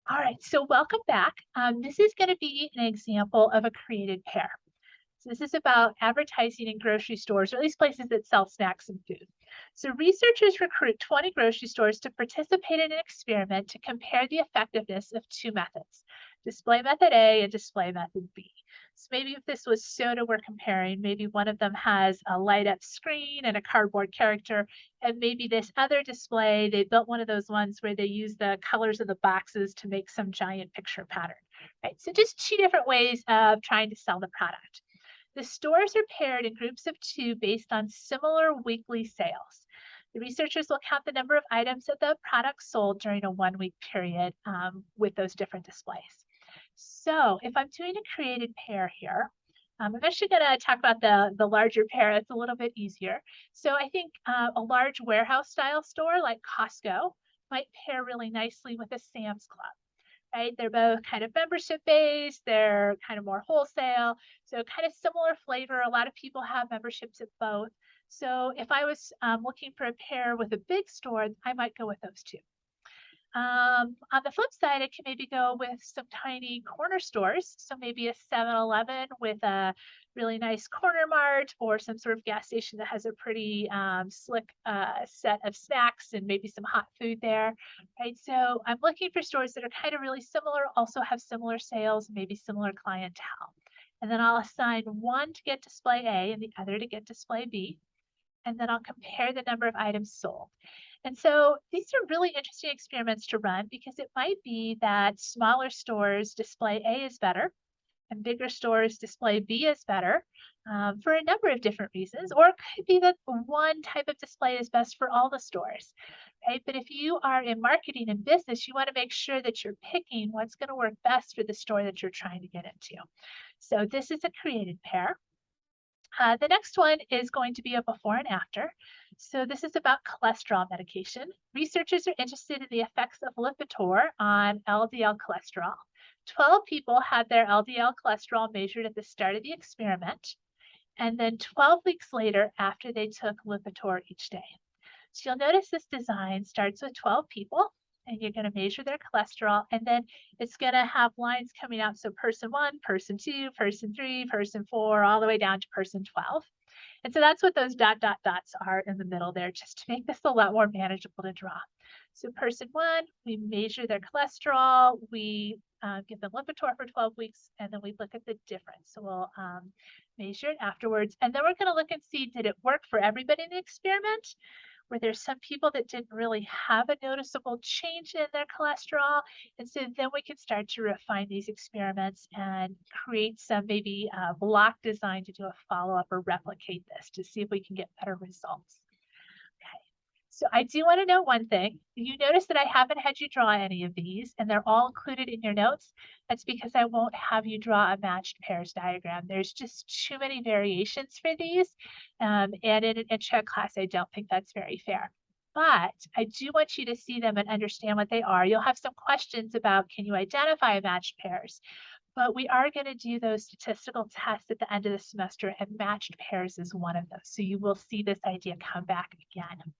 All right, so welcome back. This is going to be an example of a created pair. So this is about advertising in grocery stores, or at least places that sell snacks and food. So researchers recruit 20 grocery stores to participate in an experiment to compare the effectiveness of two methods, display method A and display method B. So maybe if this was soda we're comparing, maybe one of them has a light up screen and a cardboard character, and maybe this other display, they built one of those ones where they use the colors of the boxes to make some giant picture pattern. Right. So just two different ways of trying to sell the product. The stores are paired in groups of two based on similar weekly sales. The researchers will count the number of items of the product sold during a 1 week period with those different displays. So if I'm doing a created pair here, I'm actually going to talk about the larger pair. It's a little bit easier. So I think a large warehouse style store like Costco might pair really nicely with a Sam's Club, right? They're both kind of membership based, they're kind of more wholesale, so kind of similar flavor. A lot of people have memberships at both. So if I was looking for a pair with a big store, I might go with those two. On the flip side, I can maybe go with some tiny corner stores. So maybe a 7-Eleven with a really nice corner mart or some sort of gas station that has a pretty slick set of snacks and maybe some hot food there, right? So I'm looking for stores that are kind of really similar, also have similar sales, maybe similar clientele. And then I'll assign one to get display A and the other to get display B. And then I'll compare the number of items sold. And so these are really interesting experiments to run because it might be that smaller stores display A is better and bigger stores display B is better for a number of different reasons. Or it could be that one type of display is best for all the stores, right? But if you are in marketing and business, you want to make sure that you're picking what's going to work best for the store that you're trying to get into. So this is a created pair. The next one is going to be a before and after. So this is about cholesterol medication. Researchers are interested in the effects of Lipitor on LDL cholesterol. 12 people had their LDL cholesterol measured at the start of the experiment, and then 12 weeks later after they took Lipitor each day. So you'll notice this design starts with 12 people and you're going to measure their cholesterol, and then it's going to have lines coming out. So person one, person two, person three, person four, all the way down to person 12. And so that's what those dots are in the middle there, just to make this a lot more manageable to draw. So person one, we measure their cholesterol, we give them Lipitor for 12 weeks, and then we look at the difference. So we'll measure it afterwards. And then we're going to look and see, did it work for everybody in the experiment? Where there's some people that didn't really have a noticeable change in their cholesterol. And so then we can start to refine these experiments and create some maybe block design to do a follow-up or replicate this to see if we can get better results. Okay. So I do want to note one thing. You notice that I haven't had you draw any of these, and they're all included in your notes. That's because I won't have you draw a matched pairs diagram. There's just too many variations for these. And in an intro class, I don't think that's very fair. But I do want you to see them and understand what they are. You'll have some questions about, can you identify matched pairs? But we are going to do those statistical tests at the end of the semester, and matched pairs is one of those. So you will see this idea come back again.